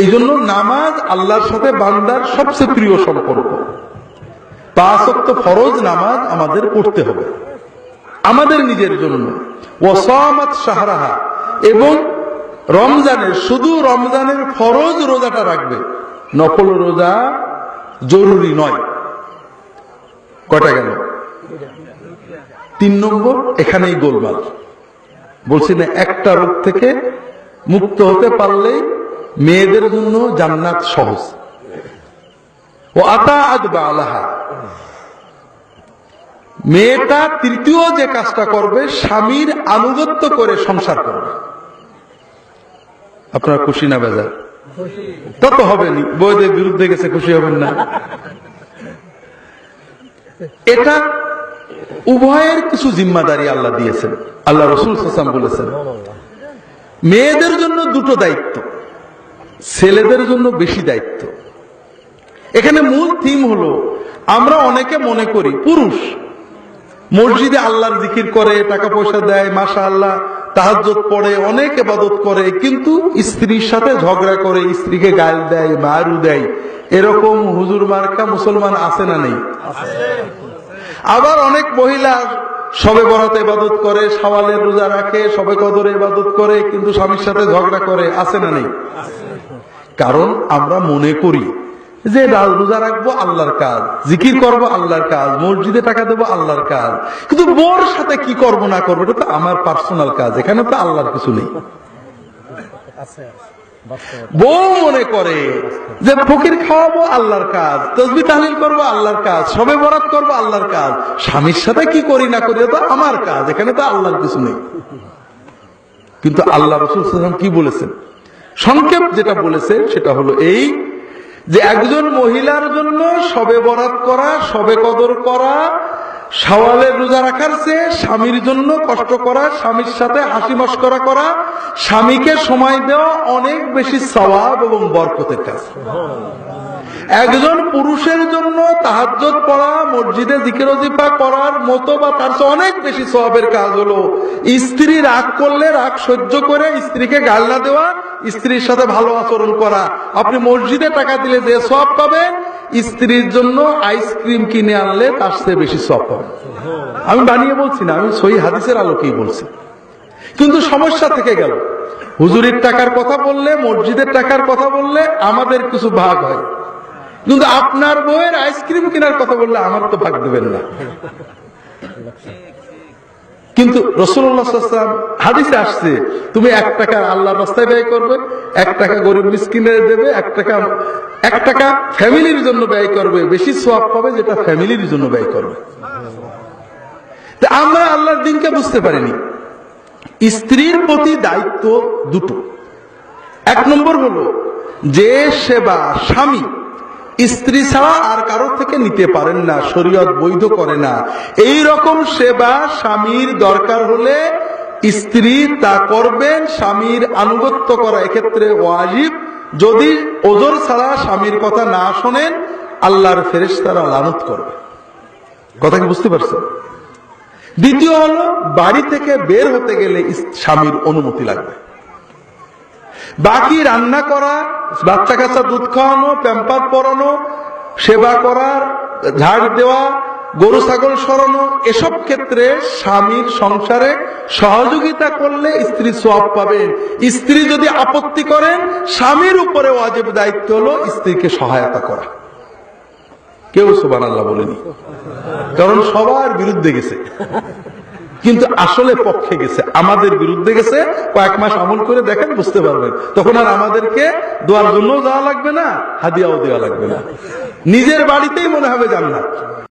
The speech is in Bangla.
এই জন্য নামাজ আল্লাহর সাথে বান্দার সবচেয়ে প্রিয় সম্পর্ক। 5 ওয়াক্ত ফরজ নামাজ আমাদের পড়তে হবে আমাদের নিজের জন্য। ওয়াসামাত শাহরাহা, এবং রমজানের শুধু রমজানের ফরজ রোজাটা রাখবে, নফল রোজা জরুরি নয়। কয়টা গেল? 3 নম্বর। এখানেই গোলমাল। বলছি না, একটা রোগ থেকে মুক্ত হতে পারলেই মেয়েদের জন্য জান্নাত সহজ। ও আতাআত বালাহা, মেয়েটা তৃতীয় যে কাজটা করবে, স্বামীর আনুগত্য করে সংসার করবে। আপনারা খুশি না বেজার? তত হবেনি, বউদের বিরুদ্ধে গেছে খুশি হবেন না। এটা উভয়ের কিছু জিম্মাদারি আল্লাহ দিয়েছেন। আল্লাহ রাসূল সাল্লাল্লাহু আলাইহি ওয়াসাল্লাম বলেছেন, মেয়েদের জন্য 2টো দায়িত্ব, ছেলেদের জন্য বেশি দায়িত্ব। এখানে মূল থিম হলো, আমরা অনেকে মনে করি পুরুষ মসজিদে আল্লাহর জিকির করে, টাকা পয়সা দেয়, মাশাআল্লাহ তাহাজ্জুদ পড়ে, অনেক ইবাদত করে, কিন্তু স্ত্রীর সাথে ঝগড়া করে, স্ত্রীকে গাল দেয়, মারু দেয়। এরকম হুজুর মার্কা মুসলমান আছে না নেই? আবার অনেক মহিলা শবে বরাতে ইবাদত করে, শাওয়ালের রোজা রাখে, শবে কদরে ইবাদত করে, কিন্তু স্বামীর সাথে ঝগড়া করে, আছে না নেই? কারণ আমরা মনে করি যে রোজা রাখবো আল্লাহর কাজ, জিকির করবো আল্লাহর কাজ, মসজিদে টাকা দেবো আল্লাহর কাজ, কিন্তু বোর সাথে কি করবো না করবো এটা তো আমার পার্সোনাল কাজ, এখানে তো আল্লাহর কিছু নেই। বউ মনে করে যে ফকির খাওয়াবো আল্লাহর কাজ, তাসবিহ তাহলিল করবো আল্লাহর কাজ, শবে বরাত করবো আল্লাহর কাজ, স্বামীর সাথে কি করি না করি তো আমার কাজ, এখানে তো আল্লাহর কিছু নেই। কিন্তু আল্লাহ রাসূল সাল্লাল্লাহু আলাইহি ওয়াসাল্লাম কি বলেছেন? সংক্ষেপ যেটা বলেছে সেটা হলো এই, যে একজন মহিলার জন্য শবে বরাত করা, শবে কদর করা, শাওয়ালের রোজা রাখার চেয়ে স্বামীর জন্য কষ্ট করা, স্বামীর সাথে হাসি মশকরা করা, স্বামীকে সময় দেওয়া অনেক বেশি সওয়াব এবং বরকতের কাজ। একজন পুরুষের জন্য তাহাজ্জুদ পড়া, মসজিদে জিকির ওয়াজিফা করার মতো বা তার চেয়ে অনেক বেশি সওয়াবের কাজ হলো স্ত্রী রাগ করলে রাগ সহ্য করে স্ত্রীকে গাল না দেওয়া, স্ত্রীর সাথে ভালো আচরণ করা। আপনি মসজিদে টাকা দিলে যে সওয়াব পাবেন, স্ত্রীর জন্য আইসক্রিম কিনে আনলে তার চেয়ে বেশি সওয়াব পাবেন। আমি বানিয়ে বলছি না, আমি সহিহ হাদিসের আলোকেই বলছি। কিন্তু সমস্যা থেকে গেল, হুজুরের টাকার কথা বললে, মসজিদের টাকার কথা বললে আমাদের কিছু ভাগ হয়, কিন্তু আপনার বউয়ের আইসক্রিম কেনার কথা বললে আমার তো ভাগ দেবেন না। কিন্তু রাসূলুল্লাহ সাল্লাল্লাহু আলাইহি ওয়াসাল্লাম হাদিসে আসছে, তুমি 1 টাকা আল্লাহর রাস্তায় ব্যয় করবে, 1 টাকা গরিব মিসকিনের দেবে, 1 টাকা ফ্যামিলির জন্য ব্যয় করবে, বেশি সওয়াব পাবে যেটা ফ্যামিলির জন্য ব্যয় করবে। আমরা আল্লাহর দ্বীনকে বুঝতে পারিনি। স্ত্রীর প্রতি দায়িত্ব 2টো। 1 নম্বর হলো যে সেবা স্বামী স্ত্রী ছাড়া আর কারো থেকে নিতে পারেন না, শরীয়ত বৈধ করে না, এই রকম সেবা স্বামীর দরকার হলে স্ত্রী তা করবেন। স্বামীর আনুগত্য করা এক্ষেত্রে ওয়াজিব। যদি ওজর ছাড়া স্বামীর কথা না শোনেন, আল্লাহর ফেরেশতারা লানত করবে। কথা কি বুঝতে পারছেন? দ্বিতীয় হলো, বাড়ি থেকে বের হতে গেলে স্বামীর অনুমতি লাগবে। বাকি রান্না করা, বাচ্চা কাচ্চা দুধ খাওয়ানো, প্যাম্পার পরানো, সেবা করা, ঝাড় দেওয়া, গরু ছাগল সরানো, এসব ক্ষেত্রে স্বামীর সংসারে সহযোগিতা করলে স্ত্রী সওয়াব পাবেন। স্ত্রী যদি আপত্তি করেন, স্বামীর উপরে ওয়াজিব দায়িত্ব হলো স্ত্রীকে সহায়তা করা। কেউ সুবহানাল্লাহ বলেনি, কারণ সবার বিরুদ্ধে গেছে, কিন্তু আসলে পক্ষে গেছে, আমাদের বিরুদ্ধে গেছে। কয়েক মাস আমল করে দেখেন, বুঝতে পারবেন। তখন আর আমাদেরকে দোয়ার জন্য যাওয়া লাগবে না, হাদিয়াও দেওয়া লাগবে না, নিজের বাড়িতেই মনে হবে জান্নাত।